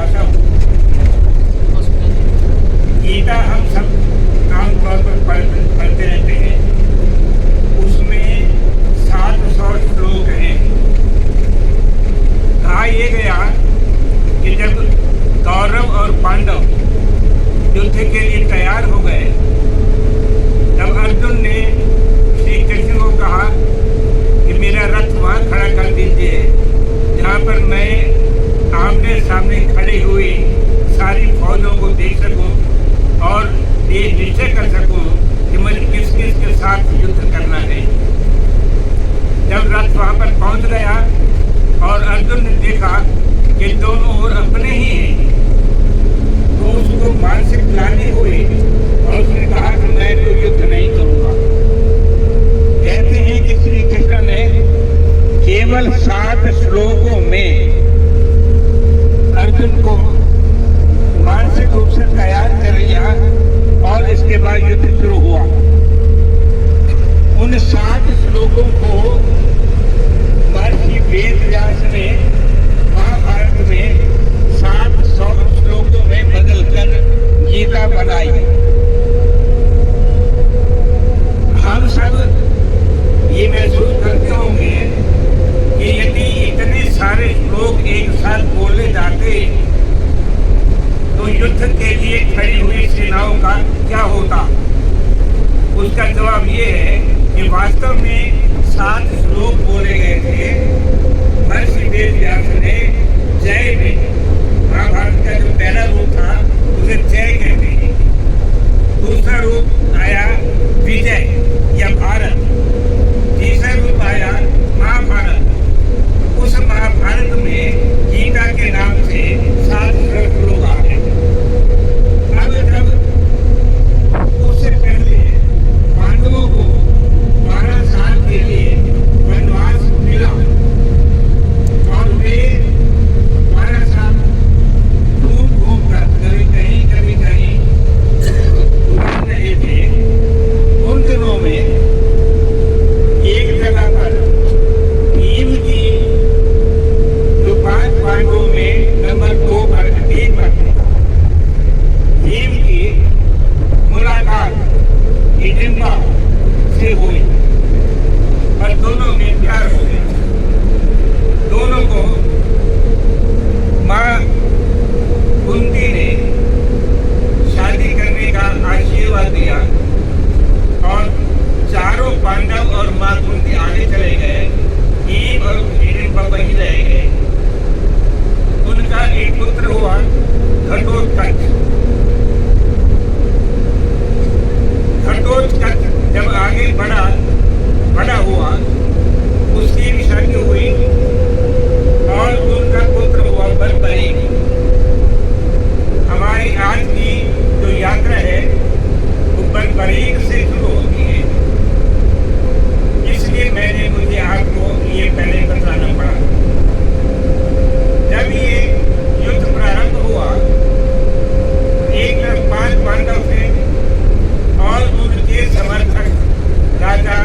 भाषा हो। गीता हम सब आमतौर पर पढ़ते रहते हैं। उसमें 700 श्लोक हैं। कहा यह गया कि जब कौरव और पांडव युद्ध के लिए तैयार हो गए, तब अर्जुन ने श्री कृष्ण को कहा कि मेरा रथ वहाँ खड़ा कर दीजिए जहाँ पर मैं आमने सामने खड़ी हुई सारी फौजों को देख सकूं और ये निश्चय कर सकूं कि मुझे किस किस के साथ युद्ध करना है। जब रथ वहाँ पर पहुँच गया और अर्जुन ने देखा कि दोनों ओर अपने ही हैं, तो उसको मानसिक ग्लानि हुई और उसने कहा कि मैं तो युद्ध नहीं करूँगा। कहते हैं कि श्री कृष्ण ने केवल 7 श्लोकों में अर्जुन को मानसिक रूप से तैयार कर लिया और इसके बाद युद्ध शुरू हुआ। उन 7 श्लोकों को महर्षि वेदव्यास ने महाभारत में 700 श्लोकों में बदलकर गीता बनाई। हम सब ये महसूस करते होंगे कि यदि इतने सारे श्लोक एक साथ बोले जाते तो युद्ध के लिए खड़ी हुई सेनाओं का क्या होता। उसका जवाब ये है कि वास्तव में 7 श्लोक बोले गए थे। महर्षि वेदव्यास ने जय में, महाभारत का जो पहला रूप था उसे जय कहते हैं। दूसरा रूप आया विजय या भारत। तीसरा रूप आया महाभारत। उस महाभारत में गीता के नाम से 7 श्लोक आ गए। अब जब उससे पहले पांडवों को 12 साल के लिए वनवास मिला और वे 12 साल घूम कर कभी कहीं गुजर रहे थे। उन दिनों में एक जगह पर भीम की जो 5 पांडवों में नंबर 2 पर भीम की मुलाकात हिडिंबा से हुई और दोनों में प्यार हो गया। दोनों को माँ कुंती ने शादी करने का आशीर्वाद दिया और चारों पांडव और माँ कुंती आगे चले गए। भीम और हिडिंबा वहीं रह गए। उनका एक पुत्र हुआ घटोत्कच। घटोत्कच जब आगे बड़ा हुआ, उसकी भी शादी हुई और उनका पुत्र हुआ बलबरीक। हमारी आज की जो यात्रा है वो बलबरीक से शुरू होती है, इसलिए मुझे आपको ये पहले बताना पड़ा। जब ये युद्ध प्रारंभ हुआ, 1 5 पांडव थे और उनके समर्थक राजा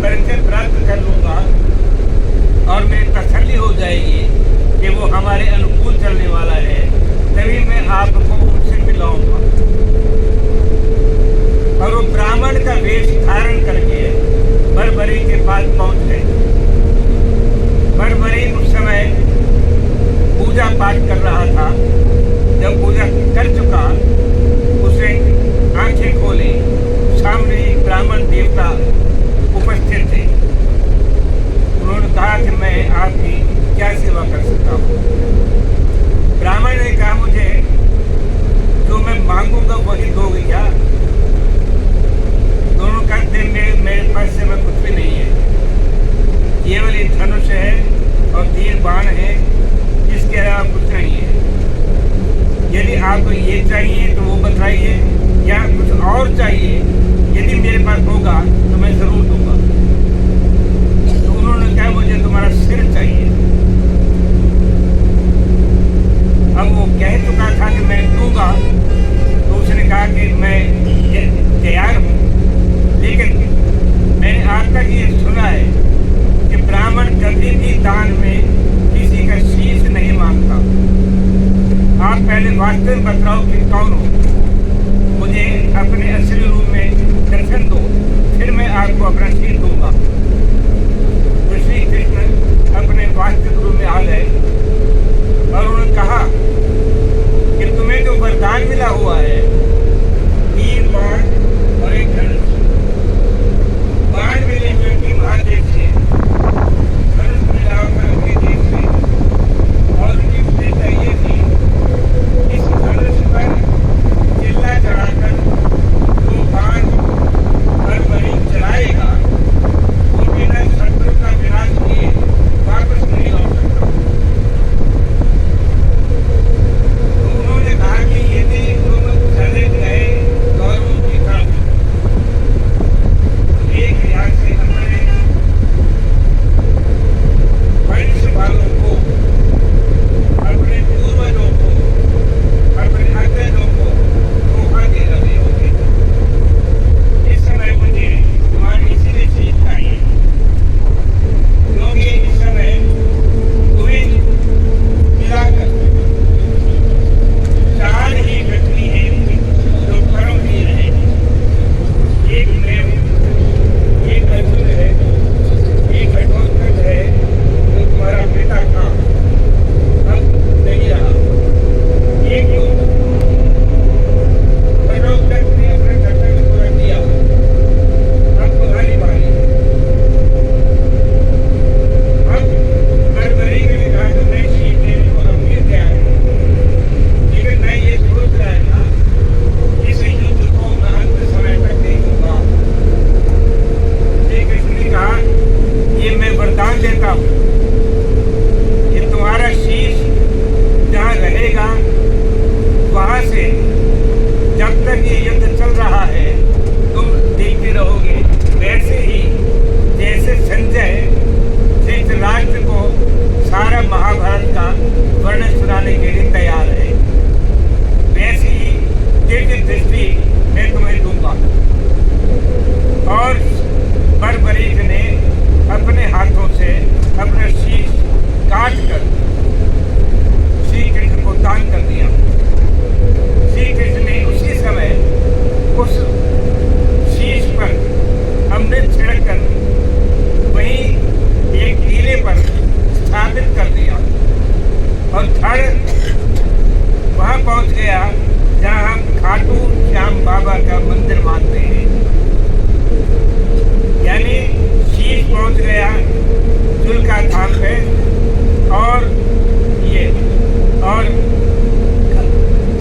परिचय प्राप्त कर लूंगा और मेरी तसल्ली हो जाएगी कि वो हमारे अनुकूल चलने वाला है, तभी मैं आपको उनसे मिलाऊंगा। और वो ब्राह्मण का वेश धारण करके बरबरी के पास पहुंच गए। बरबरी उस समय पूजा पाठ कर रहा था। जब पूजा कर चुका, उसने आंखें खोली, सामने एक ब्राह्मण देवता उपस्थित थे। उन्होंने कहा कि मैं आपकी क्या सेवा कर सकता हूँ। ब्राह्मण ने कहा, मुझे जो मैं मांगूंगा वही दोगे क्या? दोनों कहते मेरे पास से मैं कुछ भी नहीं है, केवल एक धनुष है और 3 बाण है, इसके अलावा कुछ नहीं है। यदि आपको ये चाहिए तो वो बताइए, या कुछ और चाहिए, यदि मेरे पास होगा तो मैं जरूर दूंगा। तो उन्होंने कहा, मुझे तुम्हारा सिर चाहिए। अब वो कह चुका था कि मैं दूंगा, तो उसने कहा कि मैं तैयार हूँ, लेकिन मैंने आज तक ये सुना है कि ब्राह्मण कभी भी दान में किसी का शीश नहीं मांगता। आप पहले वास्तव में बताओ कि कौन हो, मुझे अपने असली रूप में दर्शन दो, फिर मैं आपको अपना शीश दूंगा। तो श्री कृष्ण अपने वास्तविक रूप में आ गए और उन्होंने कहा कि तुम्हें जो वरदान मिला हुआ है, 3 बाण और 1 धनुष। बाण मिले क्योंकि महादेव से, धनुष मिला अपने देव से, और उनकी विशेषता ये थी, इस धनुष पर चिल्ला चढ़ाकर जो बाण बरबरी चलाएगा, वो बिना शत्रु का विनाश किए वापस नहीं लौट सकता। तो उन्होंने कहा कि यदि तुम चले गए गौरव की तरफ, एक लिहाज से अपने वंश वालों को, अपने पूर्वजों को, अपने अग्रजों को धोखा दे रहे होंगे। इस समय मुझे तुम्हारी इसीलिए चीज चाहिए, क्योंकि इस समय तुम्हें मिलाकर 4 ही व्यक्ति हैं जो परमवीर हैं। एक मैं हूँ, एक अर्जुन है, एक घटोत्कच है जो तुम्हारा पिता था, अब नहीं रहा। एक तो घटोत्कच ने अपने कर्तव्य पूरा किया, अब तुम्हारी बारी। अब बरबरी ने कहा कि मैं शीश देने को अब भी तैयार हूँ, लेकिन मैं ये सोच रहा था, इस युद्ध को मैं अंत समय तक नहीं दूंगा। श्री कृष्ण ने कहा, ये मैं वरदान देता हूँ कि तुम्हारा शीश जहाँ रहेगा, वहां से जब तक ये युद्ध चल रहा है तुम देखते रहोगे। वैसे ही जैसे संजय धृतराष्ट्र को सारा महाभारत का वर्णन सुनाने के लिए तैयार है, वैसे ही दिव्य दृष्टि मैं तुम्हें दूंगा। और बरबरीक ने अपने हाथों से अपना शीश काट कर श्री कृष्ण को दान कर दिया। श्री कृष्ण ने उसी समय उस शीश पर अमृत छिड़क कर वहीं एक टीले पर स्थापित कर दिया और धड़ वहां पहुंच गया जहां हम खाटू श्याम बाबा का मंदिर मानते हैं। यानी शीश पहुंच गया चुलका धाम पे, और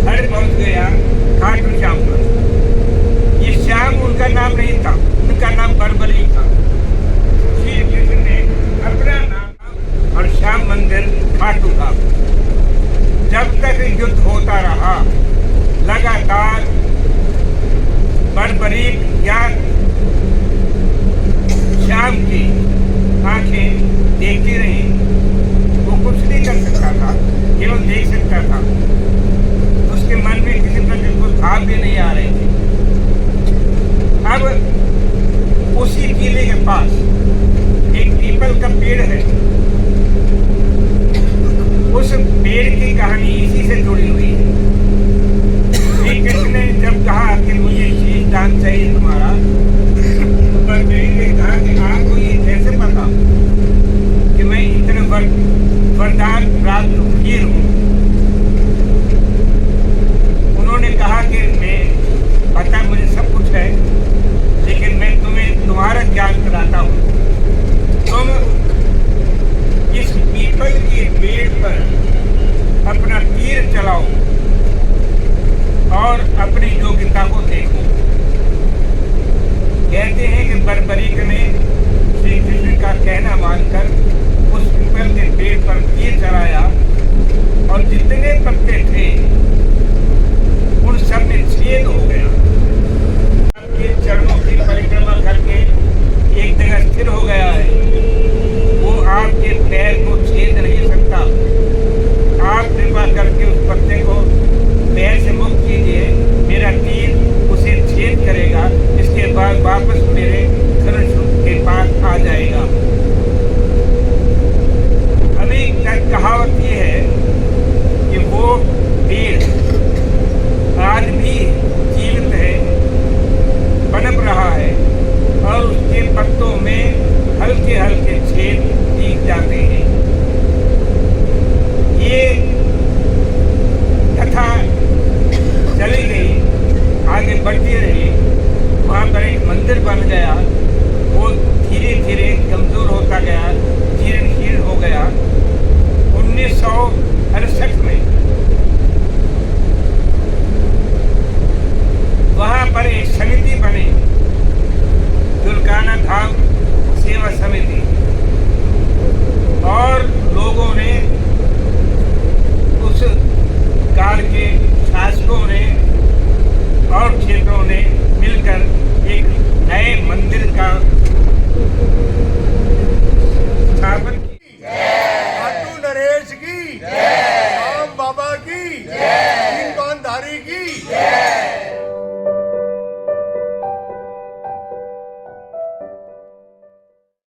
धड़ पहुंच गया खाटू श्याम पर। ये श्याम उनका नाम नहीं था, उनका नाम बरबरी था। श्री कृष्ण ने अपना नाम और श्याम मंदिर खाटू था। जब तक युद्ध होता रहा, लगातार बरबरी या श्याम की आंखें देखती रही। वो कुछ नहीं कर सकता था, केवल देख सकता था। उसके मन में किसी प्रकार को भाव भी नहीं आ रहे थे। अब उसी किले के पास पीपल का पेड़ है, उस पेड़ की कहानी इसी से जुड़ी हुई है। श्री कृष्ण ने जब कहा कि मुझे शीश दान चाहिए तुम्हारा, तो बरबरी ने कहा कि आपको ये कैसे पता कि मैं इतने वरदान प्राप्त वीर हूँ? उन्होंने कहा कि मैं पता मुझे सब कुछ है, लेकिन मैं तुम्हें तुम्हारा ज्ञान कराता हूँ। तुम इस पीपल के पेड़ पर अपना तीर चलाओ और अपनी योग्यता को देखो। कहते हैं कि बर्बरीक ने श्री कृष्ण का कहना मानकर उस पीपल के पेड़ पर तीर चलाया और जितने पत्ते थे उन सब में छेद हो गया।